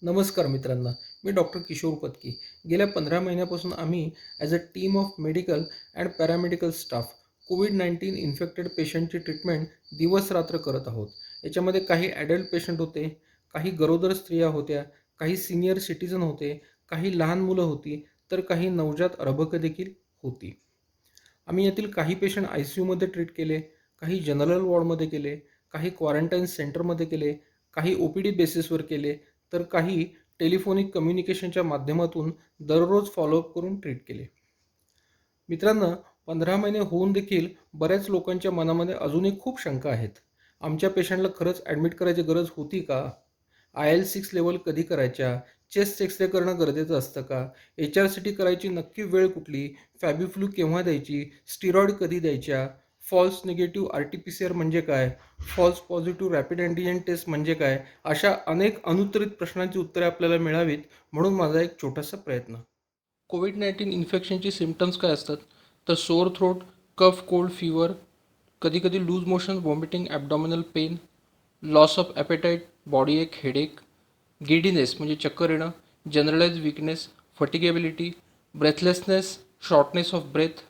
नमस्कार मित्रांनो, मी डॉक्टर किशोर पत्की. गेल्या 15 महिन्यापासून आम्ही as a team of medical and paramedical staff covid infected पेशंटची ट्रीटमेंट दिवस-रात्र करत आहोत. याच्यामध्ये काही ॲडल्ट पेशंट होते, काही गरोदर स्त्रिया होत्या, काही सीनियर सिटिझन होते, काही लहान मुलं होती, तर काही नवजात अर्भकं देखील होती. आम्ही यातील काही पेशंट ICUमध्ये ट्रीट केले, काही जनरल वॉर्डमध्ये केले, काही क्वारंटाईन सेंटरमध्ये केले, काही OPD बेसिसवर केले, तर काही टेलिफोनिक कम्युनिकेशनच्या माध्यमातून दररोज फॉलोअप करून ट्रीट केले. मित्रांनो, 15 महिने होऊन देखील बऱ्याच लोकांच्या मनामध्ये अजूनही खूप शंका आहेत. आमच्या पेशंटला खरंच ॲडमिट करायची गरज होती का? IL-6 लेवल कधी करायच्या? चेस्ट एक्स-रे करणं गरजेचं असतं का? HRCT करायची नक्की वेळ कुठली? फॅबिफ्लू केव्हा द्यायची? स्टिरॉइड कधी द्यायच्या? फॉल्स निगेटिव्ह RT-PCR म्हणजे काय? False positive rapid antigen test म्हणजे काय? अशा अनेक अनुत्तरित प्रश्नांची उत्तरे आपल्याला मिळावीत म्हणून माझा एक छोटासा प्रयत्न. कोविड-19 इन्फेक्शनची सिम्पटम्स काय असतात? तर sore throat, cough, cold, fever, कधीकधी loose motion, vomiting, abdominal pain, loss of appetite, body ache, headache, giddiness म्हणजे चक्कर येणं, generalise weakness, fatigability, breathlessness, shortness of breath.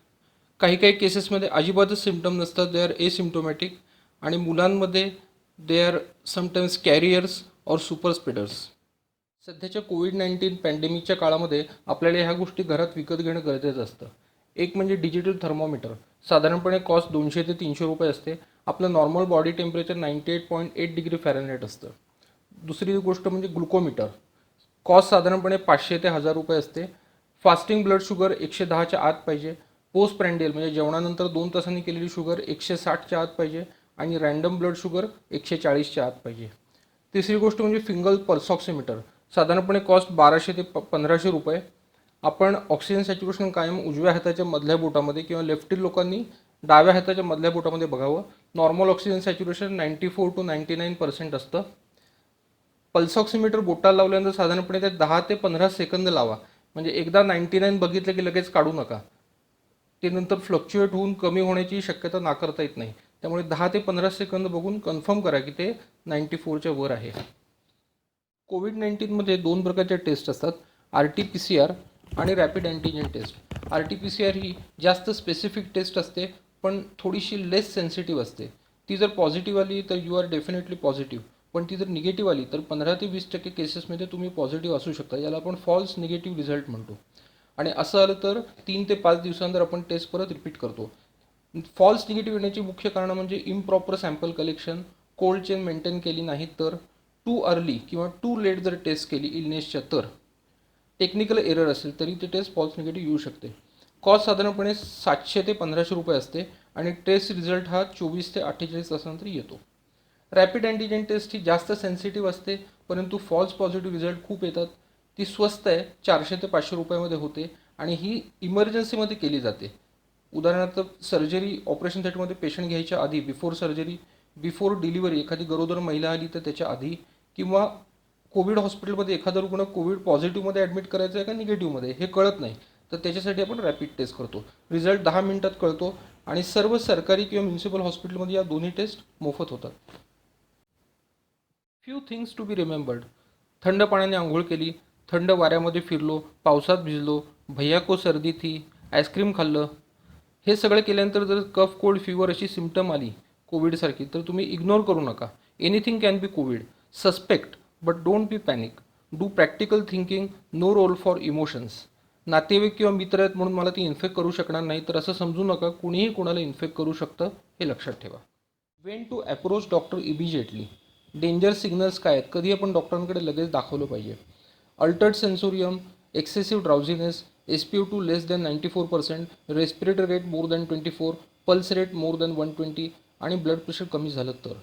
काही काही केसेसमध्ये अजिबातच सिम्पटम नसतात, दे आर एसिम्प्टोमॅटिक. आणि मुलांमध्ये they are sometimes carriers or super spreaders. सध्याच्या कोविड-19 पॅन्डेमिकच्या काळामध्ये आपल्याला ह्या गोष्टी घरात विकत घेणं गरजेचं असतं. एक म्हणजे डिजिटल थर्मोमीटर. साधारणपणे कॉस्ट 200 ते 300 रुपये असते. आपलं normal body temperature 98.8 degree Fahrenheit असतं. दुसरी गोष्ट म्हणजे ग्लुकोमीटर. कॉस्ट साधारणपणे 500 ते 1000 रुपये असते. फास्टिंग ब्लड शुगर 110च्या आत पाहिजे. पोस्ट प्रँडियल म्हणजे जेवणानंतर 2 तासांनी केलेली शुगर 160च्या आत पाहिजे आणि रँडम ब्लड शुगर 140च्या आत पाहिजे. तिसरी गोष्ट म्हणजे फिंगल पल्स ऑक्सिमीटर. साधारणपणे कॉस्ट 1200 ते 1500 रुपये. आपण ऑक्सिजन सॅच्युरेशन कायम उजव्या हाताच्या मधल्या बोटामध्ये किंवा लेफ्टी लोकांनी डाव्या हाताच्या मधल्या बोटामध्ये बघावं. नॉर्मल ऑक्सिजन सॅच्युरेशन 94 to 99% असतं. पल्स ऑक्सिमीटर बोटाला लावल्यानंतर साधारणपणे ते 10 ते 15 सेकंद लावा. म्हणजे एकदा 99 बघितलं की लगेच काढू नका. ते नंतर फ्लक्च्युएट होऊन कमी होण्याची शक्यता नाकारता येत नाही. त्यामुळे 10 ते 15 सेकंद बघून कन्फर्म करा की ते 94च्या वर आहे. कोविड-19मध्ये 2 प्रकारच्या टेस्ट असतात, RT-PCR आणि रॅपिड अँटिजेन टेस्ट. RT-PCR ही जास्त स्पेसिफिक टेस्ट असते, पण थोडीशी लेस सेन्सिटिव्ह असते. ती जर पॉझिटिव्ह आली तर यू आर डेफिनेटली पॉझिटिव्ह, पण ती जर निगेटिव्ह आली तर 15 ते 20% केसेसमध्ये तुम्ही पॉझिटिव्ह असू शकता. याला आपण फॉल्स निगेटिव्ह रिझल्ट म्हणतो. आणि असं आलं तर 3 ते 5 दिवसांनंतर आपण टेस्ट परत रिपीट करतो. फॉल्स निगेटिव्ह येण्याची मुख्य कारणं म्हणजे improper sample collection, cold chain maintain केली नाही तर, टू अर्ली किंवा टू लेट जर टेस्ट केली इलनेसच्या तर, टेक्निकल एरर असेल तरी ती टेस्ट फॉल्स निगेटिव्ह येऊ शकते. कॉस्ट साधारणपणे 700 ते 1500 रुपये असते आणि टेस्ट रिझल्ट हा 24 ते 48 तासानंतर येतो. रॅपिड अँटिजेन टेस्ट ही जास्त सेन्सिटिव्ह असते, परंतु फॉल्स पॉझिटिव्ह रिझल्ट खूप येतात. ती स्वस्त आहे, 400 ते 500 रुपयामध्ये होते आणि ही इमर्जन्सीमध्ये केली जाते. उदाहरणार्थ सर्जरी ऑपरेशन थिएटरमध्ये पेशंट घ्यायच्या आधी, बिफोर सर्जरी, बिफोर डिलिव्हरी, एखादी गरोदर महिला आली तर त्याच्या आधी, किंवा कोविड हॉस्पिटलमध्ये एखादा रुग्ण कोविड पॉझिटिव्हमध्ये ॲडमिट करायचं आहे का निगेटिव्हमध्ये हे कळत नाही, तर त्याच्यासाठी आपण रॅपिड टेस्ट करतो. रिझल्ट 10 मिनिटात कळतो आणि सर्व सरकारी किंवा म्युन्सिपल हॉस्पिटलमध्ये या दोन्ही टेस्ट मोफत होतात. Few things to be remembered. थंड पाण्याने आंघोळ केली, थंड वाऱ्यामध्ये फिरलो, पावसात भिजलो, भैया को सर्दी थी, आईस्क्रीम खाल्लं, हे सगळं केल्यानंतर जर कफ, कोल्ड, फीवर अशी सिम्पटम आली कोविडसारखी तर तुम्ही इग्नोर करू नका. Anything can be Covid. Suspect but don't be panic. Do practical thinking, no role for emotions. नातेवाईक किंवा मित्र आहेत म्हणून मला ती इन्फेक्ट करू शकणार नाही तर असं समजू नका. कुणीही कोणाला इन्फेक्ट करू शकतं हे लक्षात ठेवा. When to approach doctor immediately. Danger signals काय आहेत, कधी आपण डॉक्टरांकडे लगेच दाखवलं पाहिजे. Altered sensorium, excessive drowsiness, SpO2 less than 94%, respiratory rate more than 24, pulse rate more than 120 आणि ब्लड प्रेशर कमी झालं तर,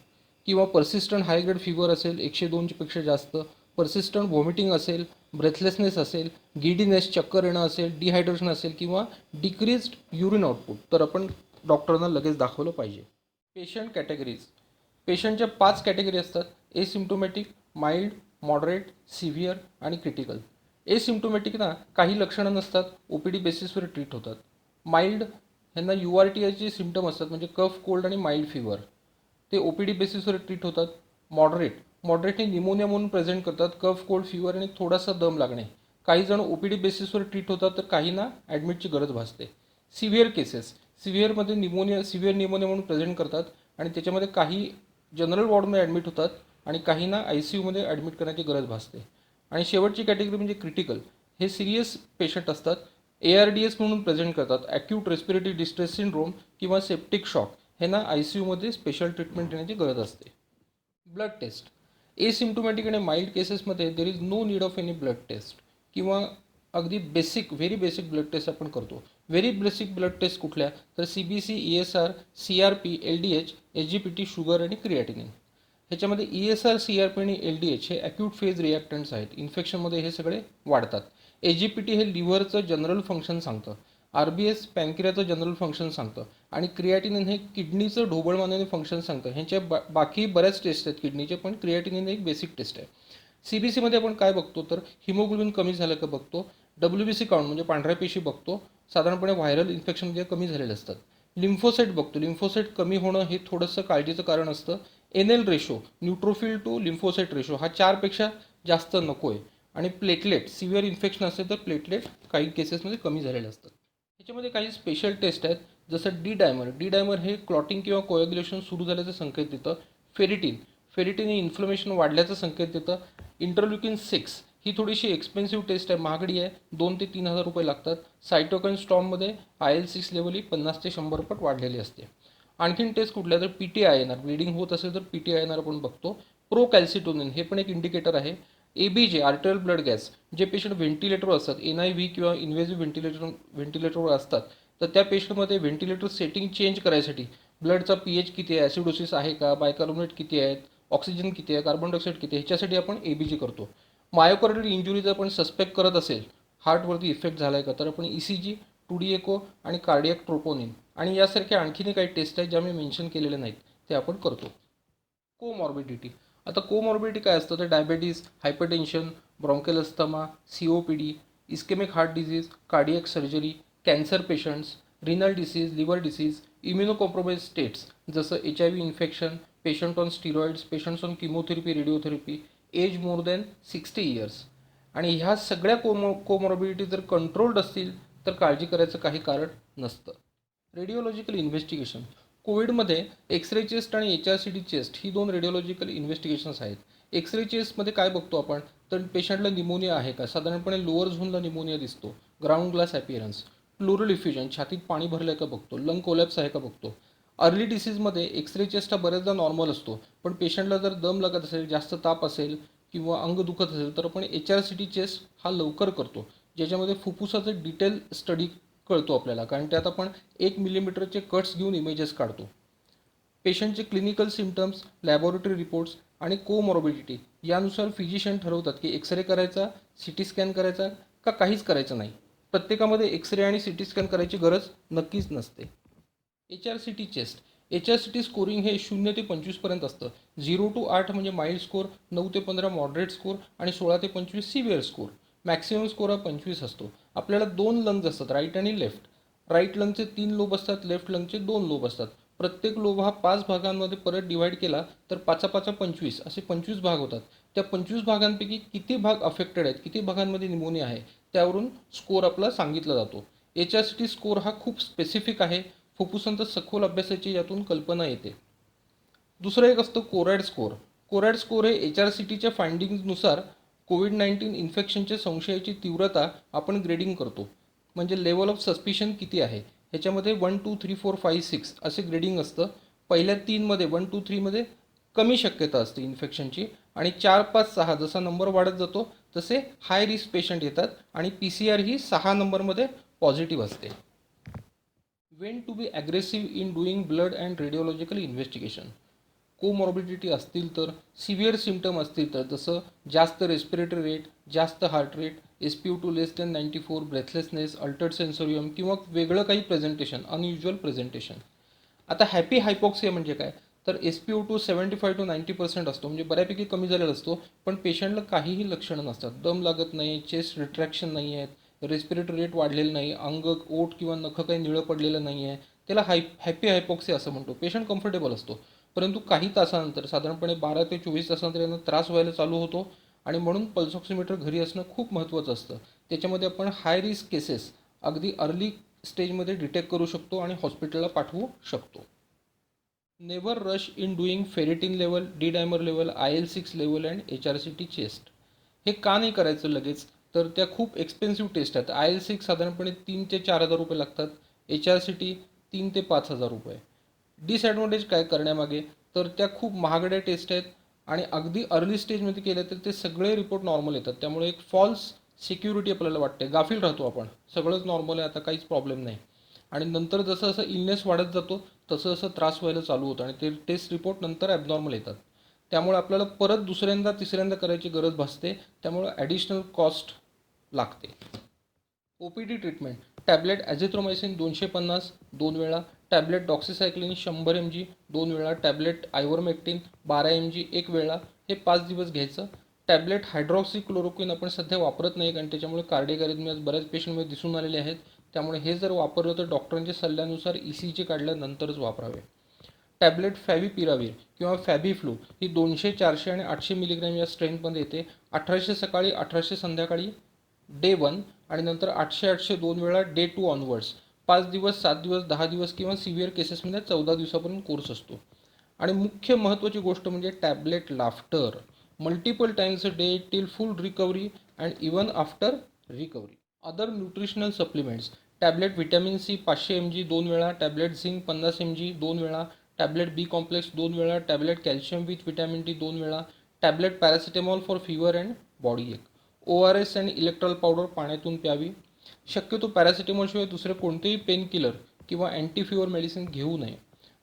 किंवा पर्सिस्टंट हाय ग्रेड फीवर असेल 102 पेक्षा जास्त, पर्सिस्टंट व्हॉमिटिंग असेल, ब्रेथलेसनेस असेल, गिडीनेस चक्कर येणं असेल, डिहायड्रेशन असेल किंवा डिक्रीज्ड युरिन आउटपुट तर आपण डॉक्टरांना लगेच दाखवलं पाहिजे. Patient categories. पेशंटच्या 5 कॅटेगरी असतात: एसिम्प्टोमॅटिक, माइल्ड, मॉडरेट, सिव्हिअर आणि क्रिटिकल. एसिम्प्टोमॅटिकना काही लक्षणं नसतात, OPD बेसिसवर ट्रीट होतात. माइल्ड ह्यांना URTIचे सिम्पटम असतात म्हणजे कफ, कोल्ड आणि माइल्ड फीवर, ते OPD बेसिसवर ट्रीट होतात. मॉडरेट मॉडरेट हे निमोनिया म्हणून प्रेझेंट करतात, कफ, कोल्ड, फीवर आणि थोडासा दम लागणे. काही जण ओपीडी बेसिसवर ट्रीट होतात तर काहींना ॲडमिटची गरज भासते. सिव्हिअर केसेस, सिव्हिअर निमोनिया म्हणून प्रेझेंट करतात आणि त्याच्यामध्ये काही जनरल वॉर्डमध्ये ॲडमिट होतात आणि काहींना आय सी यूमध्ये ॲडमिट करण्याची गरज भासते. आणि शेवटची कॅटेगरी म्हणजे क्रिटिकल. हे सिरियस पेशंट असतात, ARDS म्हणून प्रेझेंट करतात, ॲक्यूट रेस्पिरेटरी डिस्ट्रेस सिंड्रोम किंवा सेप्टिक शॉक. ह्यांना आय सी यूमध्ये स्पेशल ट्रीटमेंट देण्याची गरज असते. ब्लड टेस्ट, एसिम्प्टोमॅटिक आणि माइल्ड केसेसमध्ये there is no need of any blood test किंवा अगदी व्हेरी बेसिक ब्लड टेस्ट आपण करतो. व्हेरी बेसिक ब्लड टेस्ट कुठल्या, तर CBC, ESR, CRP, LDH, SGPT, sugar आणि क्रिएटिनिन. ह्याच्यामध्ये ESR, CRP आणि LDH हे ॲक्यूट फेज रिॲक्टंट्स आहेत, इन्फेक्शनमध्ये हे सगळे वाढतात. SGPT हे लिव्हरचं जनरल फंक्शन सांगतं, RBS पॅनक्रियाचं जनरल फंक्शन सांगतं आणि क्रिएटिनिन हे किडनीचं ढोबळमानाने फंक्शन सांगतं. ह्यांच्या बाकी बऱ्याच टेस्ट आहेत किडनीचे, पण क्रिएटिनिन एक बेसिक टेस्ट आहे. CBCमध्ये आपण काय बघतो तर हिमोग्लोबिन कमी झालं का बघतो, WBC काउंट म्हणजे पांढऱ्या पेशी बघतो, साधारणपणे व्हायरल इन्फेक्शनमध्ये कमी झालेले असतात. लिम्फोसाईट बघतो, लिम्फोसाईट कमी होणं हे थोडंसं काळजीचं कारण असतं. NL ratio, neutrophil to lymphocyte ratio हा 4पेक्षा जास्त नको आहे. आणि प्लेटलेट, सिव्हिअर इन्फेक्शन असेल तर प्लेटलेट काही केसेसमध्ये कमी झालेले असतात. ह्याच्यामध्ये काही स्पेशल टेस्ट आहेत, जसं डी डायमर हे क्लॉटिंग किंवा कोॲग्युलेशन सुरू झाल्याचे संकेत देतं. फेरिटिन हे इन्फ्लमेशन वाढल्याचा संकेत देतं. इंटरल्युकिन 6 ही थोडीशी एक्सपेन्सिव्ह टेस्ट आहे, महागडी आहे, 2 ते 3,000 रुपये लागतात. सायटोकाइन स्टॉर्ममध्ये IL-6 लेवल ही 50 ते 100 पट वाढलेली असते. आणखीन टेस्ट कुठल्या तर PTINR, ब्लिडिंग होत असेल तर PTINR आपण बघतो. प्रोकॅल्सिटोनिन हे पण एक इंडिकेटर आहे. ABJ, आर्टेरियल ब्लड गॅस, जे पेशंट व्हेंटिलेटरवर असतात, NIV किंवा इन्व्हेजिव्ह व्हेंटिलेटरवर असतात, तर त्या पेशंटमध्ये व्हेंटिलेटर सेटिंग चेंज करायसाठी ब्लडचा pH किती आहे, ॲसिडोसिस आहे का, बायकार्बोनेट किती आहेत, ऑक्सिजन किती आहे, कार्बन डायऑक्साईड किती आहे, ह्याच्यासाठी आपण ABG करतो. मायोकार्डियल इंजुरी जर आपण सस्पेक्ट करत असेल, हार्टवरती इफेक्ट झाला आहे का, तर आपण ECG, 2D एको आणि कार्डियक ट्रोपोनिन आणि यासारख्या आणखीनही काही टेस्ट आहेत ज्या मी मेन्शन केलेल्या नाहीत, ते आपण करतो. कोमॉर्बिडिटी, आता कोमॉर्बिडिटी काय असतं तर diabetes, hypertension, bronchial asthma, COPD, ischaemic heart disease, cardiac surgery, cancer patients, renal disease, liver disease, immunocompromise states जसं HIV infection, patient on steroids, patients on chemotherapy, radiotherapy, age more than 60 years. आणि ह्या सगळ्या comorbidity जर controlled असतील तर काळजी करायचं काही कारण नसतं. रेडिओलॉजिकल इन्व्हेस्टिगेशन, कोविडमध्ये एक्सरे चेस्ट आणि HRCT चेस्ट ही 2 रेडिओलॉजिकल इन्व्हेस्टिगेशन्स आहेत. एक्सरे चेस्टमध्ये काय बघतो आपण तर पेशंटला निमोनिया आहे का, साधारणपणे लोअर झोनला निमोनिया दिसतो, ग्राउंड ग्लास ॲपिअरन्स, प्लुरल इफ्युजन, छातीत पाणी भरलं आहे का बघतो, लंग कोलॅप्स आहे का बघतो. अर्ली डिसीजमध्ये एक्सरे चेस्ट हा बऱ्याचदा नॉर्मल असतो, पण पेशंटला जर दम लागत असेल, जास्त ताप असेल किंवा अंग दुखत असेल तर आपण HRCT चेस्ट हा लवकर करतो, ज्याच्यामध्ये फुफ्फुसाचं डिटेल स्टडी कळतो आपल्याला, कारण त्यात आपण 1 मिलीमीटरचे कट्स घेऊन इमेजेस काढतो. पेशंटचे क्लिनिकल सिम्पटम्स, लॅबोरेटरी रिपोर्ट्स आणि कोमॉर्बिडिटी यानुसार फिजिशियन ठरवतात की एक्सरे करायचा, CT स्कॅन करायचा का काहीच करायचं नाही. प्रत्येकामध्ये एक्सरे आणि CT स्कॅन करायची गरज नक्कीच नसते. HRCT चेस्ट, HRCT स्कोरिंग हे 0 ते 25 असतं. 0 to 8 म्हणजे माइल्ड स्कोर, 9 ते 15 मॉडरेट स्कोर आणि 16 ते 25 सिव्हिअर स्कोर. मॅक्सिमम स्कोर हा 25 असतो. आपल्याला 2 लंग्स असतात, राईट आणि लेफ्ट. राईट लंगचे 3 लोब असतात, लेफ्ट लंगचे 2 लोब असतात. प्रत्येक लोब हा 5 भागांमध्ये परत डिवाईड केला तर 5 5 25 असे 25 भाग होतात. त्या 25 भागांपैकी किती भाग अफेक्टेड आहेत, किती भागांमध्ये निमोनिया आहे, त्यावरून स्कोर आपला सांगितला जातो. HRCT स्कोर हा खूप स्पेसिफिक आहे, फुफ्फुसांचा सखोल अभ्यासाची यातून कल्पना येते. दुसरं एक असतं कोरॅड स्कोर. कोरॅड स्कोर हे HRCTच्या फाइंडिंग्जनुसार COVID-19 इन्फेक्शनच्या संशयाची तीव्रता आपण ग्रेडिंग करतो, म्हणजे लेवल ऑफ सस्पिशन किती आहे. ह्याच्यामध्ये 1 2 3 4 5 6 असे ग्रेडिंग असतं. पहिल्या 3मध्ये 1 2 3मध्ये कमी शक्यता असते इन्फेक्शनची आणि 4 5 6 जसा नंबर वाढत जातो तसे हाय रिस्क पेशंट येतात आणि PCR ही 6 नंबरमध्ये पॉझिटिव्ह असते. When to be aggressive in doing blood and radiological investigation. Comorbidity असतील तर, सिव्हिअर सिम्पटम असतील तर, जसं जास्त रेस्पिरेटरी रेट, जास्त heart rate, SpO2 less than 94, breathlessness, altered sensorium किंवा वेगळं काही प्रेझेंटेशन, अनयुज्युअल प्रेझेंटेशन. आता हॅपी हायपॉक्सिया म्हणजे काय तर SpO2 75 to 90% असतो, म्हणजे बऱ्यापैकी कमी झालेला असतो, पण पेशंटला काहीही लक्षणं नसतात, दम लागत नाही, चेस्ट रिट्रॅक्शन नाही आहेत, रेस्पिरेटरी रेट वाढलेलं नाही, अंग, ओठ किंवा नखं काही निळं पडलेलं नाही आहे, त्याला हॅपी हायपॉक्सिया असं म्हणतो. पेशंट कम्फर्टेबल असतो. परंतु काही तासानंतर साधारणपणे 12 ते 24 तासानंतर यांना त्रास व्हायला चालू होतो आणि म्हणून पल्स ऑक्सिमीटर घरी असणं खूप महत्त्वाचं असतं. त्याच्यामध्ये आपण हाय रिस्क केसेस अगदी अर्ली स्टेजमध्ये डिटेक्ट करू शकतो आणि हॉस्पिटलला पाठवू शकतो. Never rush in doing ferritin level, D dimer level, IL-6 level and HRCT chest. हे का नाही करायचं लगेच? तर त्या खूप एक्सपेन्सिव्ह टेस्ट आहेत. IL-6 साधारणपणे 3 ते 4,000 रुपये लागतात. HRCT 3 ते 5,000 रुपये. डिसॲडव्हान्टेज काय करण्यामागे? तर त्या खूप महागड्या टेस्ट आहेत आणि अगदी अर्ली स्टेजमध्ये केल्या तर ते सगळे रिपोर्ट नॉर्मल येतात. त्यामुळे एक फॉल्स सिक्युरिटी आपल्याला वाटते, गाफील राहतो आपण, सगळंच नॉर्मल आहे, आता काहीच प्रॉब्लेम नाही. आणि नंतर जसं जसं इलनेस वाढत जातो तसं तसं त्रास व्हायला चालू होतं आणि ते टेस्ट रिपोर्ट नंतर ॲबनॉर्मल येतात. त्यामुळे आपल्याला परत दुसऱ्यांदा तिसऱ्यांदा करायची गरज भासते. त्यामुळे ॲडिशनल कॉस्ट लागते. OPD treatment. टॅबलेट ॲझिथ्रोमायसिन 250 2 वेळा, टॅबलेट डॉक्सिसायक्लिन 100 mg 2 वेळा, टॅबलेट आयव्हरमेक्टिन 12 mg 1 वेळा, हे 5 दिवस घ्यायचं. टॅबलेट हायड्रॉक्सिक्लोरोक्विन आपण सध्या वापरत नाही कारण त्याच्यामुळे कार्डियक अरिथमियाज बऱ्याच पेशंटमध्ये दिसून आलेले आहेत. त्यामुळे हे जर वापरलं तर डॉक्टरांच्या सल्ल्यानुसार ECG काढल्यानंतरच वापरावे. टॅबलेट फॅविपिरावीर किंवा फॅबिफ्लू ही 200, 400 आणि 800 मिलीग्रॅम या स्ट्रेंथमध्ये येते. 1800 सकाळी, 1800 संध्याकाळी, डे 1, आणि नंतर 800 2 वेळा, डे 2 ऑनवर्ड्स. 5 दिवस, 7 दिवस, 10 दिवस किंवा सिव्हिअर केसेसमध्ये 14 दिवसापर्यंत कोर्स असतो. आणि मुख्य महत्त्वाची गोष्ट म्हणजे tablet laughter multiple times a day till full recovery and even after recovery. Other nutritional supplements. Tablet vitamin C 500 mg 2 वेळा, टॅबलेट झिंक 50 mg 2 वेळा, टॅबलेट B कॉम्प्लेक्स 2 वेळा, tablet calcium with vitamin D 2 वेळा, tablet paracetamol for fever and body एक. ORS आणि Electral powder पाण्यातून प्यावी. शक्यतो पॅरासिटेमॉलशिवाय दुसरे कोणतेही पेन किलर किंवा अँटी फिवर मेडिसिन घेऊ नये.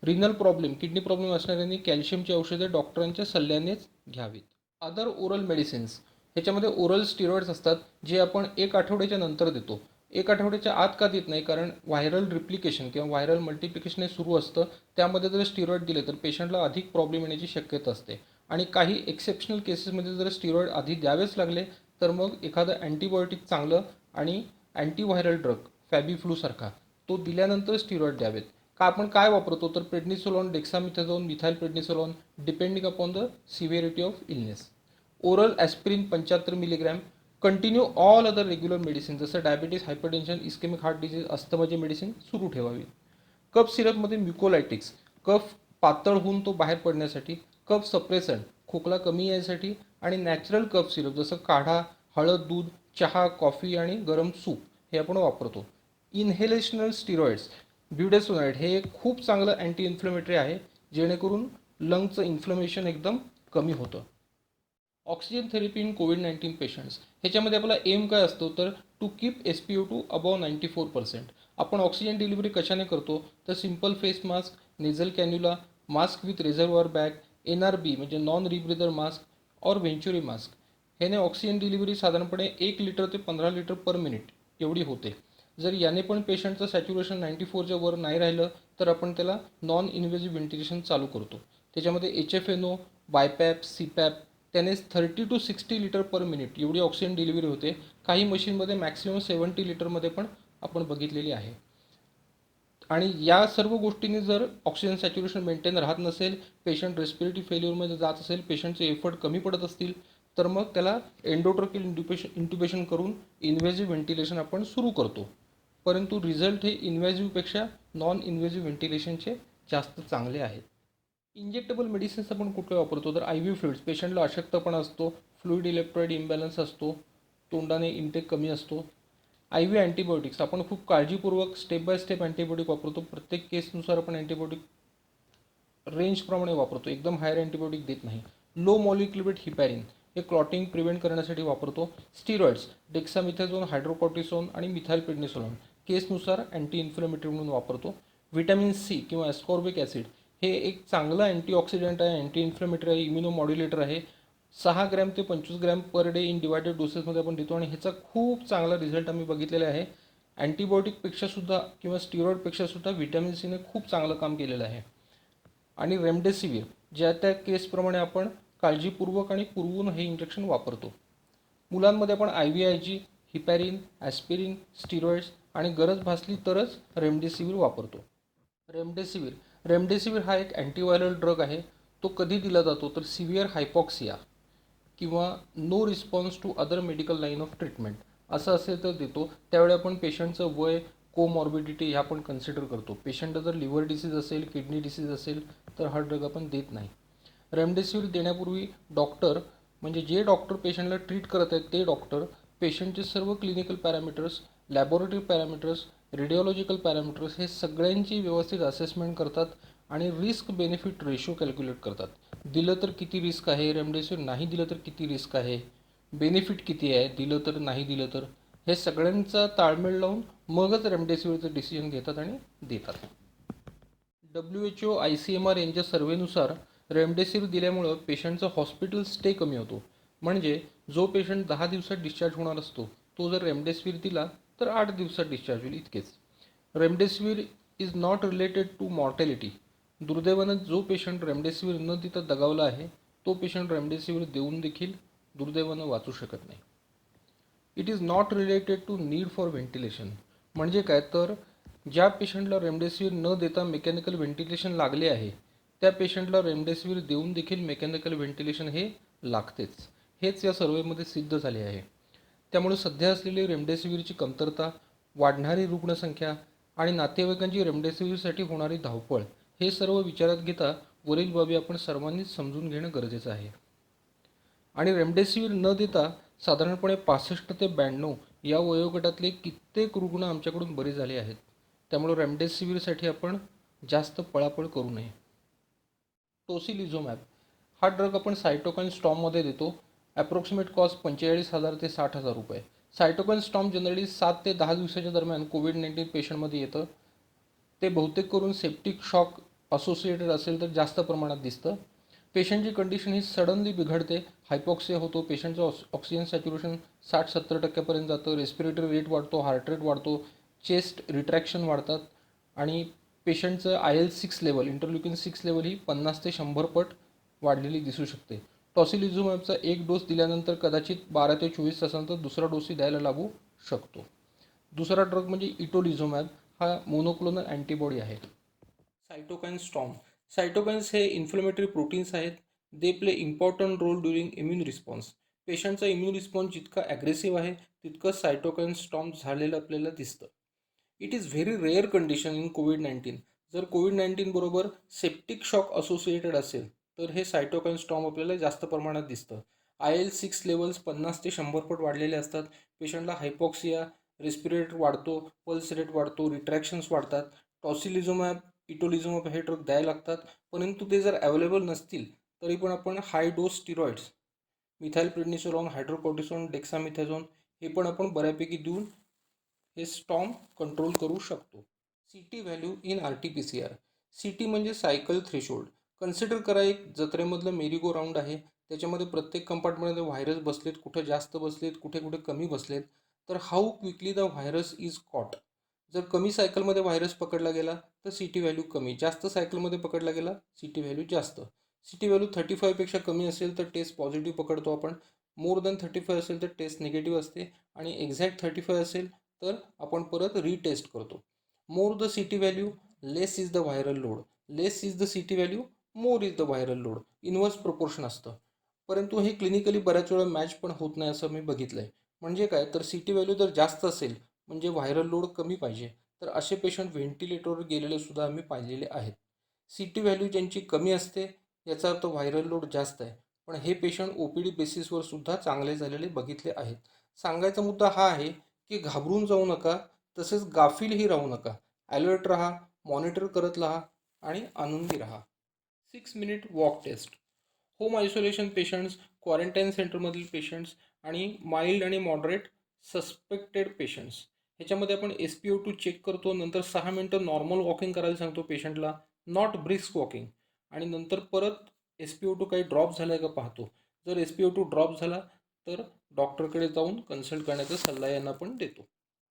रिनल प्रॉब्लेम, किडनी प्रॉब्लेम असणाऱ्यांनी कॅल्शियमची औषधे डॉक्टरांच्या सल्ल्यानेच घ्यावीत. Other oral medicines. ह्याच्यामध्ये ओरल स्टिरॉइड्स असतात जे आपण 1 आठवड्याच्या नंतर देतो. 1 आठवड्याच्या आत का देत नाही? कारण व्हायरल रिप्लिकेशन किंवा व्हायरल मल्टिप्लिकेशन हे सुरू असतं. त्यामध्ये जर स्टिरॉइड दिले तर पेशंटला अधिक प्रॉब्लेम येण्याची शक्यता असते. आणि काही एक्सेप्शनल केसेसमध्ये जर स्टिरॉइड आधी द्यावेच लागले तर मग एखादं अँटीबायोटिक चांगलं आणि अँटीव्हायरल ड्रग फॅबिफ्लूसारखा तो दिल्यानंतर स्टिरॉइड द्यावेत. का आपण काय वापरतो तर prednisolone, dexamethasone, methyl prednisolone depending upon the severity of illness. Oral aspirin 75 milligram. Continue all other regular medicine जसं diabetes, hypertension, ischaemic heart disease, अस्थमाची मेडिसिन सुरू ठेवावी. कफ सिरपमध्ये म्युकोलायटिक्स, कफ पातळ होऊन तो बाहेर पडण्यासाठी, कफ सप्रेसंट खोकला कमी यायसाठी, आणि नॅचरल कफ सिरप जसं काढा, हळद, दूध, चहा, कॉफी आणि गरम सूप हे आपण वापरतो. इन्हेलेशनल स्टिरॉइड्स. ब्युडेसोनाइड हे एक खूप चांगलं अँटी इन्फ्लेमेटरी आहे जेणेकरून लंगचं इन्फ्लमेशन एकदम कमी होतं. Oxygen therapy in COVID-19 patients. ह्याच्यामध्ये आपला एम काय असतो तर टू कीप SpO2 अबव 94%. आपण ऑक्सिजन डिलिव्हरी कशाने करतो तर simple face mask, nasal cannula, mask with reservoir bag, NRB म्हणजे नॉन रिब्रिदर मास्क और व्हेंच्युरी मास्क. ह्याने ऑक्सिजन डिलिव्हरी साधारणपणे 1 लिटर ते 15 लिटर पर मिनिट एवढी होते. जर याने पण पेशंटचं सॅच्युरेशन 94च्या वर नाही राहिलं तर आपण त्याला नॉन इन्व्हेजिव्ह व्हेंटिलेशन चालू करतो. त्याच्यामध्ये HFNO, बायपॅप, CPAP त्याने 30 to 60 लिटर पर मिनिट एवढी ऑक्सिजन डिलिव्हरी होते. काही मशीनमध्ये मॅक्सिमम 70 लिटरमध्ये पण आपण बघितलेली आहे. आणि या सर्व गोष्टींनी जर ऑक्सिजन सॅच्युरेशन मेंटेन राहत नसेल, पेशंट रेस्पिरेटरी फेल्युअरमध्ये जात असेल, पेशंटचे एफर्ट कमी पडत असतील तर मग त्याला एंडोट्रॅकियल इंट्युबेशन करून इन्व्हेजिव्ह व्हेंटिलेशन आपण सुरू करतो. परंतु रिझल्ट हे इन्व्हेजिव्हपेक्षा नॉन इन्व्हेजिव्ह व्हेंटिलेशनचे जास्त चांगले आहेत. इंजेक्टेबल मेडिसिन्स आपण कुठले वापरतो तर IV फ्लुइड्स. पेशंटला अशक्तपणा असतो, फ्लुइड इलेक्ट्रोलाइट इम्बॅलन्स असतो, तोंडाने इनटेक कमी असतो. IV अँटीबायोटिक्स आपण खूप काळजीपूर्वक स्टेप बाय स्टेप अँटीबायोटिक वापरतो. प्रत्येक केसनुसार आपण अँटीबायोटिक रेंजप्रमाणे वापरतो, एकदम हायर अँटीबायोटिक देत नाही. लो मॉलिक्युलेट हिपॅरिन हे क्लॉटिंग प्रिव्हेंट करण्यासाठी वापरतो. स्टिरॉइड्स डेक्सामिथाझोन, हायड्रोकॉर्टिसोन आणि मिथाइल प्रेडनिसोलॉन केसनुसार अँटी इन्फ्लेमेटरी म्हणून वापरतो. व्हिटॅमिन C किंवा एस्कॉर्बिक ॲसिड हे एक चांगलं अँटीऑक्सिडंट आहे, अँटी इन्फ्लेमेटरी आहे, इम्युनोमॉड्युलेटर आहे. 6 ग्रॅम ते 25 gram per day in divided डोसेसमध्ये आपण देतो आणि ह्याचा खूप चांगला रिझल्ट आम्ही बघितलेला आहे. अँटीबायोटिकपेक्षासुद्धा किंवा स्टिरॉइडपेक्षासुद्धा व्हिटॅमिन Cने खूप चांगलं काम केलेलं आहे. आणि रेमडेसिवीर ज्या त्या केसप्रमाणे आपण काळजीपूर्वक आणि पुरवून हे इंजेक्शन वापरतो. मुलांमध्ये आपण IVIG, हिपॅरिन, ॲस्पिरिन, स्टिरॉइड्स आणि गरज भासली तरच रेमडेसिवीर वापरतो. रेमडेसिवीर रेमडेसिवीर हा एक अँटीव्हायरल ड्रग आहे. तो कधी दिला जातो तर सिव्हिअर हायपॉक्सिया किंवा no response to other medical line of treatment असं असेल तर देतो. त्यावेळी आपण पेशंटचं वय, कोमॉर्बिडिटी ह्या पण कन्सिडर करतो. पेशंट जर लिव्हर डिसीज असेल, किडनी डिसीज असेल तर हा ड्रग आपण देत नाही. रेमडेसिवीर देण्यापूर्वी डॉक्टर म्हणजे जे डॉक्टर पेशंटला ट्रीट करत आहेत ते डॉक्टर पेशंटचे सर्व clinical parameters, laboratory parameters, radiological parameters हे सगळ्यांची व्यवस्थित असेसमेंट करतात आणि रिस्क बेनिफिट रेशो कॅल्क्युलेट करतात. दिलं तर किती रिस्क आहे रेमडेसिवीर, नाही दिलं तर किती रिस्क आहे, बेनिफिट किती आहे दिलं तर नाही दिलं तर, हे सगळ्यांचा ताळमेळ लावून मगच रेमडेसिवीरचं डिसिजन घेतात आणि देतात. WHO ICMR यांच्या सर्वेनुसार रेमडेसिवीर दिल्यामुळं पेशंटचा हॉस्पिटल स्टे कमी होतो. म्हणजे जो पेशंट 10 दिवसात डिस्चार्ज होणार असतो तो जर रेमडेसिवीर दिला तर 8 दिवसात डिस्चार्ज होईल इतकेच. Remdesivir is not related to mortality. दुर्दैवानं जो पेशंट रेमडेसिवीर न देता दगावला आहे तो पेशंट रेमडेसिवीर देऊन देखील दुर्दैवानं वाचू शकत नाही. It is not related to need for ventilation. म्हणजे काय तर ज्या पेशंटला रेमडेसिवीर न देता मेकॅनिकल व्हेंटिलेशन लागले आहे त्या पेशंटला रेमडेसिवीर देऊन देखील मेकॅनिकल व्हेंटिलेशन हे लागतेच. हेच या सर्वेमध्ये सिद्ध झाले आहे. त्यामुळे सध्या असलेली रेमडेसिवीरची कमतरता, वाढणारी रुग्णसंख्या आणि नातेवाईकांची रेमडेसिवीरसाठी होणारी धावपळ हे सर्व विचारात घेता वरील बाबी आपण सर्वांनीच समजून घेणं गरजेचं आहे. आणि रेमडेसिवीर न देता साधारणपणे 65 ते 92 या वयोगटातले कित्येक रुग्ण आमच्याकडून बरे झाले आहेत. त्यामुळे रेमडेसिवीरसाठी आपण जास्त पळापळ करू नये. टोसिलिझुमॅब हा ड्रग आपण सायटोकाईन स्टॉममध्ये देतो. ॲप्रॉक्सिमेट कॉस्ट 45,000 ते 60,000 रुपये. सायटोकाईन स्टॉम जनरली 7 ते 10 दिवसाच्या दरम्यान कोविड-19 पेशंटमध्ये येतं. ते बहुतेक करून सेप्टिक शॉक असोसिएटेड असेल तर जास्त प्रमाणात दिसतं. पेशंटची कंडिशन ही सडनली बिघडते, हायपॉक्सिया होतो, पेशंटचं ऑक्सिजन सॅच्युरेशन 60-70% जातं, रेस्पिरेटरी रेट वाढतो, हार्ट रेट वाढतो, चेस्ट रिट्रॅक्शन वाढतात आणि पेशंटचं IL-6 लेवल, इंटरल्युकिन-6 लेवल ही 50 ते 100 पट वाढलेली दिसू शकते. टॉसिलिझुमॅबचा एक डोस दिल्यानंतर कदाचित 12 ते 24 तासानंतर दुसरा डोसही द्यायला लागू शकतो. दुसरा ड्रग म्हणजे इटोलिझुमॅब हा मोनोक्लोनल अँटीबॉडी आहे. Cytokine storm. सायटोकाईन्स हे इन्फ्लेमेटरी प्रोटीन्स आहेत. They play important role during immune response. पेशंटचा इम्युन रिस्पॉन्स जितका ॲग्रेसिव्ह आहे तितकं सायटोकाईन स्टॉर्म झालेलं आपल्याला दिसतं. It is very rare condition in कोविड-19. जर कोविड-19 बरोबर सेप्टिक शॉक असोसिएटेड असेल तर हे सायटोकाईन स्टॉर्म आपल्याला जास्त प्रमाणात दिसतं. IL-6 लेवल्स 50 ते 100 पट वाढलेले असतात. पेशंटला हायपॉक्सिया, रेस्पिरेटर वाढतो, पल्स रेट वाढतो, रिट्रॅक्शन्स वाढतात. टॉसिलिझुमॅब, इटोलिझुमॅब हे ड्रग द्यायला लागतात. परंतु ते जर अवेलेबल नसतील तरी पण आपण हाय डोस स्टिरॉइड्स, मिथाइल प्रेडनिसोलॉन, हायड्रोकॉर्टिसोन, डेक्सामिथॅझोन हे पण आपण बऱ्यापैकी देऊन हे स्टॉर्म कंट्रोल करू शकतो. CT value in RT-PCR. CT म्हणजे सायकल थ्रेशोल्ड. कन्सिडर करा एक जत्रेमधलं मेरी गो राऊंड आहे. त्याच्यामध्ये प्रत्येक कंपार्टमेंटमध्ये व्हायरस बसलेत, कुठे जास्त बसलेत, कुठे कुठे कमी बसलेत. तर how quickly the virus is caught. जर कमी सायकलमध्ये व्हायरस पकडला गेला तर CT व्हॅल्यू कमी, जास्त सायकलमध्ये पकडला गेला CT व्हॅल्यू जास्त. CT व्हॅल्यू 35 पेक्षा कमी असेल तर टेस्ट पॉझिटिव्ह पकडतो आपण. मोर दॅन 35 असेल तर टेस्ट निगेटिव्ह असते आणि एक्झॅक्ट 35 असेल तर आपण परत रिटेस्ट करतो. More the CT value less is the viral load, less is the CT value more is the viral load. Inverse proportion असतं. परंतु हे क्लिनिकली बऱ्याच वेळा मॅच पण होत नाही असं मी बघितलं आहे. म्हणजे काय तर CT व्हॅल्यू जर जास्त असेल म्हणजे व्हायरल लोड कमी पाहिजे तर असे पेशंट व्हेंटिलेटरवर गेलेले सुद्धा आम्ही पाहिलेले आहेत. CT व्हॅल्यू ज्यांची कमी असते याचा अर्थ व्हायरल लोड जास्त आहे. पण हे पेशंट OPD बेसिसवर सुद्धा चांगले झालेले बघितले आहेत. सांगायचा मुद्दा हा आहे की घाबरून जाऊ नका, तसेच गाफीलही राहू नका. अलर्ट राहा, मॉनिटर करत राहा आणि आनंदी राहा. 6 minute walk test. Home isolation patients, quarantine सेंटरमधील पेशंट्स आणि माइल्ड आणि मॉडरेट सस्पेक्टेड पेशंट्स ह्याच्यामध्ये आपण SpO2 चेक करतो. नंतर 6 मिनटं नॉर्मल वॉकिंग करायला सांगतो पेशंटला, नॉट ब्रिस्क वॉकिंग. आणि नंतर परत SpO2 काही ड्रॉप झाला आहे का पाहतो. जर SpO2 ड्रॉप झाला तर डॉक्टरकडे जाऊन कन्सल्ट करण्याचा सल्ला यांना पण देतो.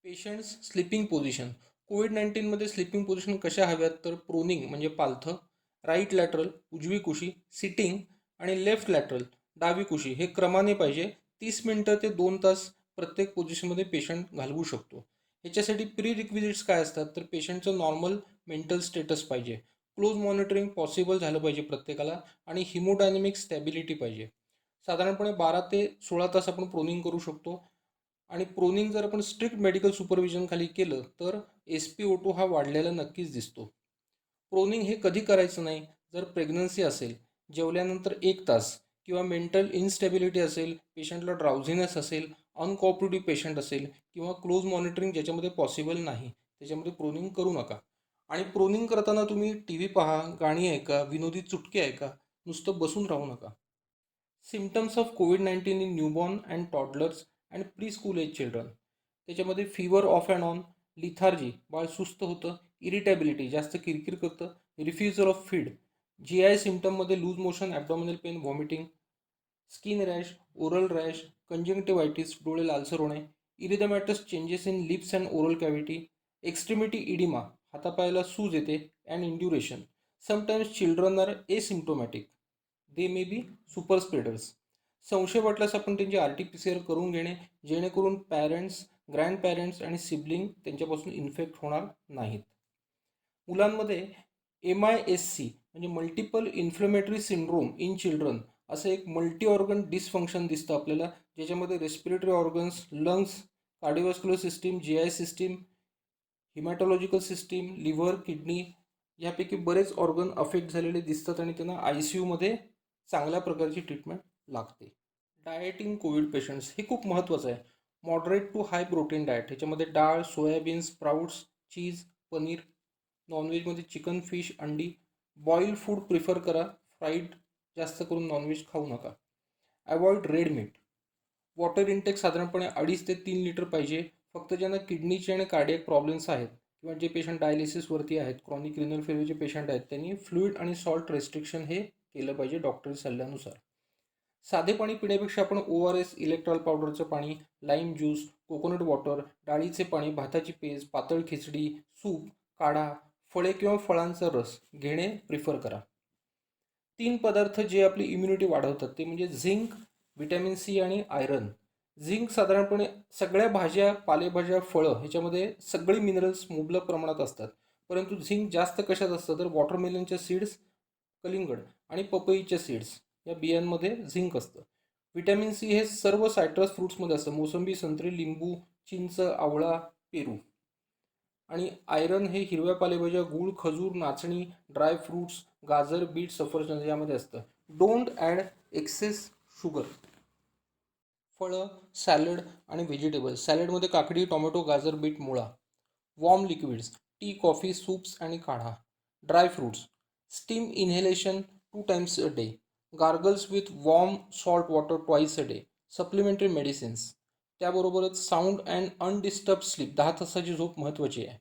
Patients sleeping position. कोविड-19मध्ये स्लिपिंग पोझिशन कशा हव्यात तर प्रोनिंग म्हणजे पालथं, राईट लॅटरल उजवी कुशी, सिटिंग आणि लेफ्ट लॅटरल डावी कुशी हे क्रमाने पाहिजे. 30 मिनटं ते 2 तास प्रत्येक पोझिशनमध्ये पेशंट घालवू शकतो. ह्याच्यासाठी प्री रिक्विजिट्स काय असतात तर पेशंटचं नॉर्मल मेंटल स्टेटस पाहिजे. क्लोज मॉनिटरिंग पॉसिबल झालं पाहिजे प्रत्येकाला आणि हिमोडायनॅमिक स्टॅबिलिटी पाहिजे. साधारणपणे 12 ते 16 तास आपण प्रोनिंग करू शकतो आणि प्रोनिंग जर आपण स्ट्रिक्ट मेडिकल सुपरविजन खाली केलं तर SpO2 हा वाढलेला नक्कीच दिसतो. प्रोनिंग हे कधी करायचं नाही? जर प्रेग्नन्सी असेल, जेवल्यानंतर 1 तास किंवा मेंटल इनस्टेबिलिटी असेल, पेशंटला ड्राउझिनेस असेल, अनकोऑपरेटिव्ह पेशंट असेल किंवा क्लोज मॉनिटरिंग ज्याच्यामध्ये पॉसिबल नाही, त्याच्यामध्ये प्रोनिंग करू नका. आणि प्रोनिंग करताना तुम्ही TV पहा, गाणी ऐका, विनोदी चुटके ऐका, नुसतं बसून राहू नका. सिम्पटम्स ऑफ कोविड-19 in newborn and toddlers and preschool age children. त्याच्यामध्ये fever off and on, lethargy, बाळ सुस्त होतं, इरिटॅबिलिटी, जास्त किरकिर करतं, रिफ्युजल ऑफ फीड, GI सिम्पटममध्ये loose motion, abdominal pain, vomiting, skin rash, oral rash, conjunctivitis, डोळे लालसर होणे, erythematous changes in lips and oral cavity, extremity oedema, हातापायाला सूज येते, and induration. Sometimes children are asymptomatic, they may be super spreaders. संशय वाटल्यास आपण त्यांची RT-PCR करून घेणे, जेणेकरून पॅरेंट्स, ग्रँड आणि सिबलिंग त्यांच्यापासून इन्फेक्ट होणार नाहीत. मुलांमध्ये MIS-C म्हणजे multiple inflammatory syndrome in children असं एक मल्टी ऑर्गन डिसफंक्शन दिसतं आपल्याला, ज्याच्यामध्ये respiratory organs, lungs, cardiovascular system, GI system, haematological system, liver, kidney यापैकी बरेच ऑर्गन अफेक्ट झालेले दिसतात आणि त्यांना ICUमध्ये चांगल्या प्रकारची ट्रीटमेंट लागते. डाएटिंग कोविड पेशंट्स हे खूप महत्त्वाचं आहे. Moderate to high protein diet, ह्याच्यामध्ये डाळ, सोयाबीन, स्प्राउट्स, चीज, पनीर, नॉनव्हेजमध्ये चिकन, फिश, अंडी, बॉईल फूड प्रिफर करा, फ्राईड जास्त करून नॉनव्हेज खाऊ नका. Avoid red meat. Water intake साधारणपणे 2.5 ते 3 लिटर पाहिजे. फक्त ज्यांना किडनीचे आणि कार्डियक प्रॉब्लेम्स आहेत किंवा जे पेशंट डायलिसिसवरती आहेत, क्रॉनिक रिनल फेल्युअरचे पेशंट आहेत, त्यांनी फ्लुइड आणि सॉल्ट रेस्ट्रिक्शन हे केलं पाहिजे डॉक्टरी सल्ल्यानुसार. साधे पाणी पिण्यापेक्षा आपण ORS, इलेक्ट्रॉल पावडरचं पाणी, लाईम ज्यूस, कोकोनट वॉटर, डाळीचे पाणी, भाताची पेज, पातळ खिचडी, सूप, काढा, फळे किंवा फळांचा रस घेणे प्रिफर करा. 3 पदार्थ जे आपली इम्युनिटी वाढवतात ते म्हणजे झिंक, व्हिटॅमिन C आणि आयरन. झिंक साधारणपणे सगळ्या भाज्या, पालेभाज्या, फळं ह्याच्यामध्ये सगळी मिनरल्स मुबलक प्रमाणात असतात. परंतु झिंक जास्त कशात असतं तर वॉटरमेलनच्या सीड्स, कलिंगड आणि पपईच्या सीड्स या बियांमध्ये झिंक असतं. व्हिटॅमिन C हे सर्व सायट्रस फ्रूट्समध्ये असतं, मोसंबी, संत्री, लिंबू, चिंच, आवळा, पेरू. आणि आयरन हे हिरव्या पालेभाज्या, गूळ, खजूर, नाचणी, ड्राय फ्रूट्स, गाजर, बीट, सफरचंद यामध्ये असतं. Don't add excess sugar. फळं, सॅलड आणि व्हेजिटेबल्स. सॅलडमध्ये काकडी, टोमॅटो, गाजर, बीट, मुळा. Warm liquids, tea, coffee, soups आणि काढा. Dry fruits, steam inhalation 2 times a day. Gargles with warm salt water twice a day. Supplementary medicines. त्याबरोबरच साऊंड अँड अनडिस्टर्ब स्लीप, 10 तासाची झोप महत्त्वाची आहे.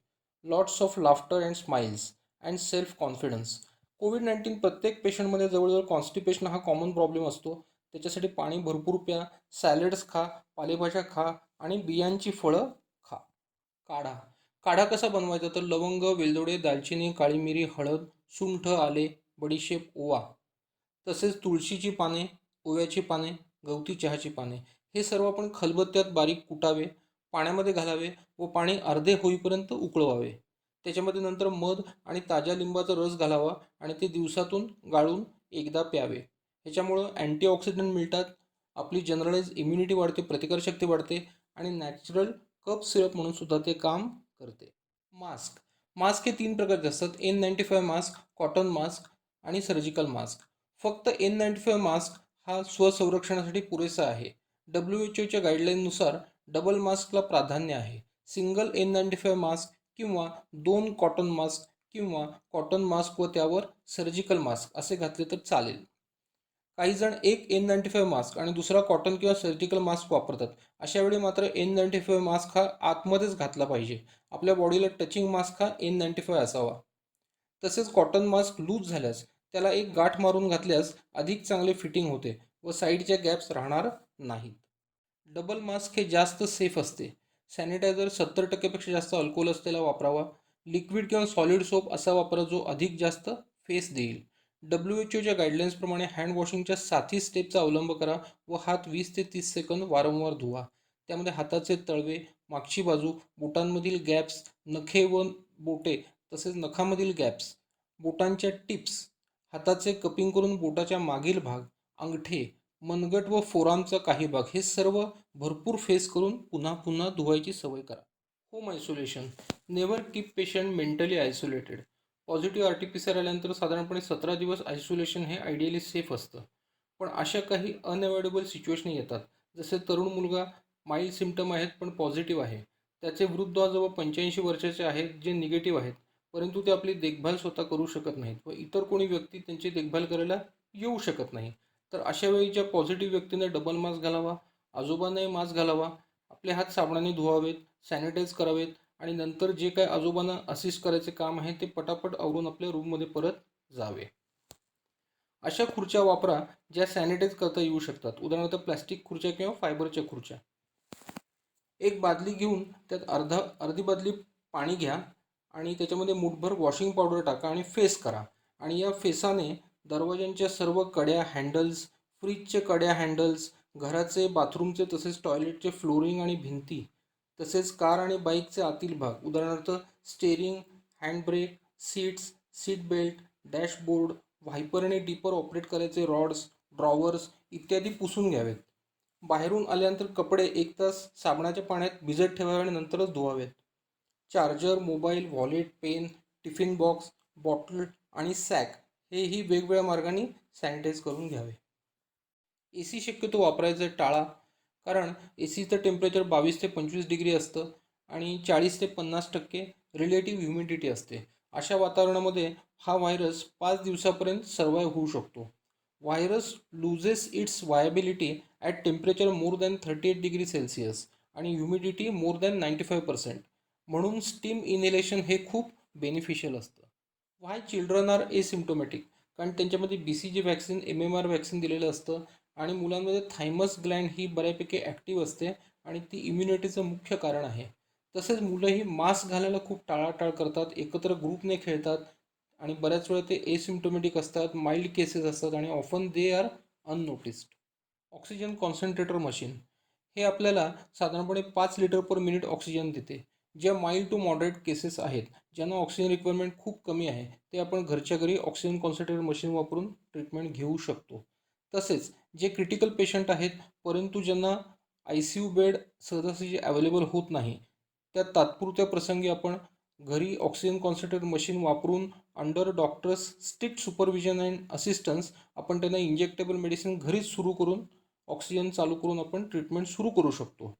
Lots of laughter and smiles and self confidence. कोविड-19 प्रत्येक पेशंटमध्ये जवळजवळ कॉन्स्टिपेशन हा कॉमन प्रॉब्लेम असतो. त्याच्यासाठी पाणी भरपूर प्या, सॅलड्स खा, पालेभाज्या खा आणि बियांची फळं खा. काढा. काढा कसा बनवायचा तर लवंग, वेलदोडे, दालचिनी, काळी मिरी, हळद, सुंठ, आले, बडीशेप, ओवा, तसेच तुळशीची पाने, ओव्याची पाने, गवती चहाची पाने हे सर्व आपण खलबत्त्यात बारीक कुटावे, पाण्यामध्ये घालावे व पाणी अर्धे होईपर्यंत उकळवावे. त्याच्यामध्ये नंतर मध आणि ताज्या लिंबाचा रस घालावा आणि ते दिवसातून गाळून एकदा प्यावे. ह्याच्यामुळं अँटीऑक्सिडंट मिळतात, आपली जनरलाइज इम्युनिटी वाढते, प्रतिकारशक्ती वाढते आणि नॅचरल कप सिरप म्हणून सुद्धा ते काम करते. मास्क. मास्क हे 3 प्रकारचे असतात, N95 मास्क, कॉटन मास्क आणि सर्जिकल मास्क. फक्त N95 मास्क हा स्वसंरक्षणासाठी पुरेसा आहे. WHO गाईडलाईननुसार डबल मास्कला प्राधान्य आहे. सिंगल N95 मास्क किंवा 2 कॉटन मास्क किंवा कॉटन मास्क व त्यावर सर्जिकल मास्क असे घातले तर चालेल. काही जण एक N95 मास्क आणि दुसरा कॉटन किंवा सर्जिकल मास्क वापरतात. अशा वेळी मात्र N95 मास्क हा आतमध्येच घातला पाहिजे. आपल्या बॉडीला टचिंग मास्क हा N95 असावा. तसेच कॉटन मास्क लूज झाल्यास त्याला एक गाठ मारून घातल्यास अधिक चांगले फिटिंग होते व साईडच्या गॅप्स राहणार नाहीत. डबल मास्क हे जास्त सेफ असते. सॅनिटायझर 70% जास्त अल्कोहोल असलेला वापरावा. लिक्विड किंवा सॉलिड सोप असा वापरा जो अधिक जास्त फेस देईल. WHO गाईडलाईन्सप्रमाणे हँड वॉशिंगच्या 7 स्टेपचा अवलंब करा व हात 20 ते 30 सेकंद वारंवार धुवा. त्यामध्ये हाताचे तळवे, मागची बाजू, बोटांमधील गॅप्स, नखे व बोटे तसेच नखामधील गॅप्स बोटांच्या टिप्स, हाताचे कपिंग करून बोटाच्या मागील भाग, अंगठे, मनगट व फोरामचा काही भाग हे सर्व भरपूर फेस करून पुन्हा पुन्हा धुवायची सवय करा. Home isolation. Never keep patient mentally isolated. Positive R-T-P-C-R आल्यानंतर साधारणपणे 17 दिवस आयसोलेशन हे आयडियली सेफ असतं. पण अशा काही अनअवॉइडेबल सिच्युएशन येतात, जसे तरुण मुलगा माइल्ड सिम्पटम आहेत पण पॉझिटिव्ह आहे. त्याचे वृद्ध आजोबा 85 वर्षाचे आहेत जे निगेटिव्ह आहेत, परंतु ते आपली देखभाल स्वतः करू शकत नाहीत व इतर कोणी व्यक्ती त्यांची देखभाल करायला येऊ शकत नाही. तर अशा वेळी ज्या पॉझिटिव्ह व्यक्तीने डबल मास्क घालावा, आजोबांनाही मास्क घालावा, आपले हात साबणाने धुवावेत, सॅनिटाईज करावेत आणि नंतर जे काय आजोबांना असिस्ट करायचे काम आहे ते पटापट आवरून आपल्या रूममध्ये परत जावे. अशा खुर्च्या वापरा ज्या सॅनिटाईज करता येऊ शकतात, उदाहरणार्थ प्लास्टिक खुर्च्या किंवा फायबरच्या खुर्च्या. एक बादली घेऊन त्यात अर्धी बादली पाणी घ्या आणि त्याच्यामध्ये मूठभर वॉशिंग पावडर टाका आणि फेस करा. आणि या फेसाने दरवाजांच्या सर्व कड्या, हँडल्स, फ्रीजचे कड्या, हँडल्स, घराचे, बाथरूमचे तसेच टॉयलेटचे फ्लोरिंग आणि भिंती, तसेच कार आणि बाईकचे आतील भाग, उदाहरणार्थ steering, handbrake, seats, seat belt, dashboard, wiper आणि डिपर ऑपरेट करायचे रॉड्स, ड्रॉवर्स इत्यादी पुसून घ्यावेत. बाहेरून आल्यानंतर कपडे 1 तास साबणाच्या पाण्यात भिजत ठेवावे आणि नंतरच धुवावेत. Charger, mobile, wallet, pen, tiffin box, bottle आणि सॅक हेही वेगवेगळ्या मार्गाने सॅनिटाईज करून घ्यावे. ए सी शक्यतो वापरायचं टाळा, कारण ए सीचं टेम्परेचर 22 ते 25 डिग्री असतं आणि 40 ते 50% रिलेटिव्ह ह्युमिडिटी असते. अशा वातावरणामध्ये हा व्हायरस 5 दिवसापर्यंत सर्वाईव्ह होऊ शकतो. Virus loses it's viability at temperature more than 38 degree Celsius आणि ह्युमिडिटी मोर दॅन 95%. म्हणून स्टीम इनहेलेशन हे खूप बेनिफिशियल असतं. व्हाय चिल्ड्रन आर एसिम्प्टोमॅटिक, कारण त्यांच्यामध्ये BCG व्हॅक्सिन, MMR व्हॅक्सिन दिलेलं असतं आणि मुलांमध्ये थायमस ग्लँड ही बऱ्यापैकी ॲक्टिव्ह असते आणि ती इम्युनिटीचं मुख्य कारण आहे. तसेच मुलंही मास्क घालायला खूप टाळाटाळ करतात, एकत्र ग्रुपने खेळतात आणि बऱ्याच वेळा ते एसिम्प्टोमॅटिक असतात, माइल्ड केसेस असतात आणि often they are unnoticed. Oxygen concentrator machine हे आपल्याला साधारणपणे 5 लिटर पर मिनिट ऑक्सिजन देते. ज्या माइल्ड टू मॉडरेट केसेस आहेत, ज्यांना ऑक्सिजन रिक्वायरमेंट खूप कमी आहे, ते आपण घरच्या घरी ऑक्सिजन कॉन्सन्ट्रेटर मशीन वापरून ट्रीटमेंट घेऊ शकतो. तसेच जे क्रिटिकल पेशंट आहेत, परंतु ज्यांना ICU बेड सहजासहजी अवेलेबल होत नाही, त्या तात्पुरत्या प्रसंगी आपण घरी ऑक्सिजन कॉन्सन्ट्रेटर मशीन वापरून under doctors strict supervision and assistance आपण त्यांना इंजेक्टेबल मेडिसिन घरीच सुरू करून ऑक्सिजन चालू करून आपण ट्रीटमेंट सुरू करू शकतो.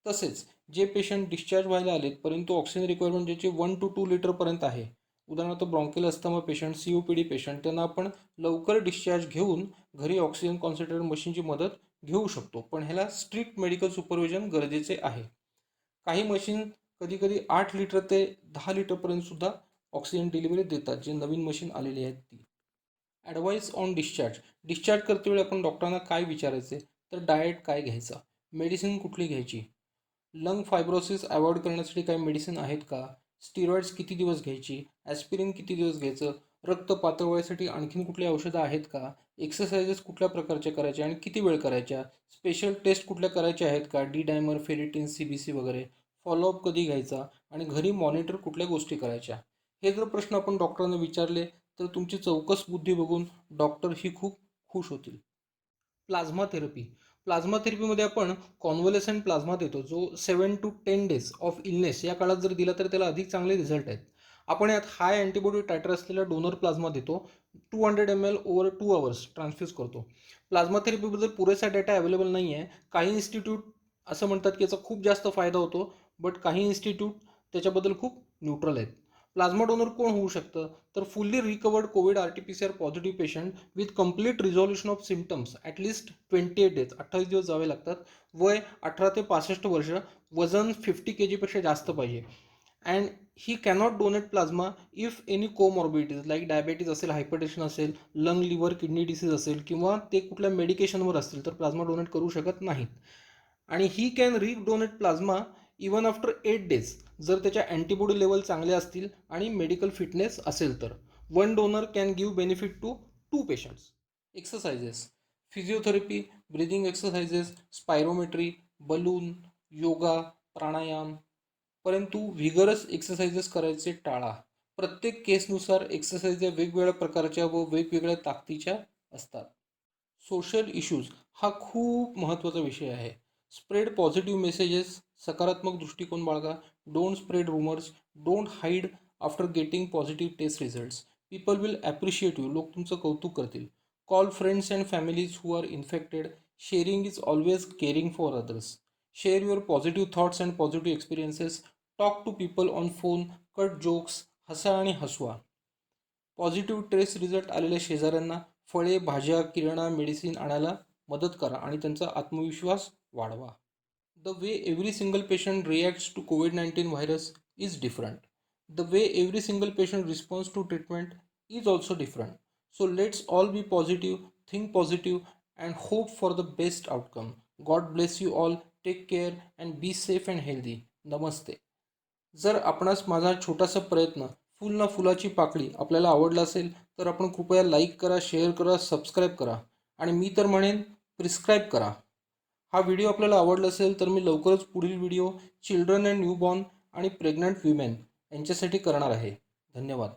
तसेच जे पेशंट डिस्चार्ज व्हायला आलेत परंतु ऑक्सिजन रिक्वायरमेंट ज्याची 1 to 2 लिटरपर्यंत आहे, उदाहरणार्थ bronchial asthma patient, COPD patient, त्यांना आपण लवकर डिस्चार्ज घेऊन घरी ऑक्सिजन कॉन्सन्ट्रेटर मशीनची मदत घेऊ शकतो. पण ह्याला स्ट्रिक्ट मेडिकल सुपरविजन गरजेचे आहे. काही मशीन कधीकधी 8 लिटर ते 10 लिटरपर्यंत सुद्धा ऑक्सिजन डिलिव्हरी देतात, जे नवीन मशीन आलेली आहेत ती. Advice on discharge. डिस्चार्ज करतेवेळी आपण डॉक्टरांना काय विचारायचे, तर डाएट काय घ्यायचा, मेडिसिन कुठली घ्यायची, लंग फायब्रोसिस अवॉइड करण्यासाठी काही मेडिसिन आहेत का, स्टिरॉइड्स किती दिवस घ्यायची, ॲस्पिरिन किती दिवस घ्यायचं, रक्त पातळवाढीसाठी आणखीन कुठली औषधं आहेत का, एक्सरसाइजेस कुठल्या प्रकारच्या करायच्या आणि किती वेळ करायच्या, स्पेशल टेस्ट कुठल्या करायच्या आहेत का, डी डायमर, फेरिटिन, CBC वगैरे, फॉलोअप कधी घ्यायचा आणि घरी मॉनिटर कुठल्या गोष्टी करायच्या. हे जर प्रश्न आपण डॉक्टरांना विचारले तर तुमची चौकस बुद्धी बघून डॉक्टरही खूप खुश होतील. Plasma therapy. प्लाझ्मा थेरपीमध्ये आपण कॉन्व्हलेसंट प्लाझ्मा देतो, जो 7 to 10 days ऑफ इलनेस या काळात जर दिला तर त्याला अधिक चांगले रिझल्ट आहेत. आपण यात हाय अँटीबॉडी टायटर असलेला डोनर प्लाझ्मा देतो, 200 ml ओव्हर 2 hours ट्रान्सफ्यूज करतो. प्लाझ्मा थेरपीबद्दल पुरेसा डेटा अवेलेबल नाही आहे. काही इन्स्टिट्यूट असं म्हणतात की याचा खूप जास्त फायदा होतो, बट काही इन्स्टिट्यूट त्याच्याबद्दल खूप न्यूट्रल आहेत. प्लाझ्मा डोनर कोण होऊ शकतं, तर fully recovered Covid RT-PCR positive patient with complete resolution of symptoms at least 28 days, 28 दिवस जावे लागतात. वय 18 ते 65 वर्ष, वजन 50 kg पेक्षा जास्त पाहिजे. And he cannot donate plasma if any comorbidities like diabetes असेल, हायपरटेन्शन असेल, लंग, लिव्हर, किडनी डिसीज असेल किंवा ते कुठल्या मेडिकेशनवर असतील तर प्लाझ्मा डोनेट करू शकत नाहीत. आणि he can donate plasma even after 8 days जर त्याच्या अँटीबॉडी लेवल चांगले असतील आणि मेडिकल फिटनेस असेल तर. 1 donor can give benefit to 2 patients. Exercises. Physiotherapy, breathing exercises, spirometry, balloon, yoga, pranayama, परंतु व्हिगरस एक्सरसाइजेस करायचे टाळा. प्रत्येक केसनुसार एक्सरसाइज या वेगवेगळ्या प्रकारच्या व वेगवेगळ्या ताकदीच्या असतात. सोशल इश्यूज हा खूप महत्त्वाचा विषय आहे. स्प्रेड पॉझिटिव्ह मेसेजेस, सकारात्मक दृष्टिकोन बाळगा. Don't spread rumors. Don't hide after getting positive test results. People will appreciate you. लोक तुमचं कौतुक करतील. Call friends and families who are infected. Sharing is always caring for others. Share your positive thoughts and positive experiences. Talk to people on phone. Cut jokes. हसा आणि हसवा. Positive taste result आलेल्या शेजाऱ्यांना फळे, भाज्या, किराणा, मेडिसिन आणायला मदत करा आणि त्यांचा आत्मविश्वास वाढवा. The way every single patient reacts to COVID-19 virus is different. The way every single patient responds to treatment is also different. So let's all be positive, think positive, and hope for the best outcome. God bless you all. Take care and be safe and healthy. Namaste. जर आपणास माझा छोटासा प्रयत्न फुल ना फुलाची पाकळी आपल्याला आवडला असेल तर आपण कृपया लाईक करा, शेअर करा, सबस्क्राईब करा आणि मी तर म्हणेन प्रिस्क्राईब करा. हा व्हिडिओ आपल्याला आवडला असेल तर मी लवकरच पुढील व्हिडिओ चिल्ड्रन अँड न्यूबॉर्न आणि प्रेग्नंट विमेन यांच्यासाठी करणार आहे. धन्यवाद.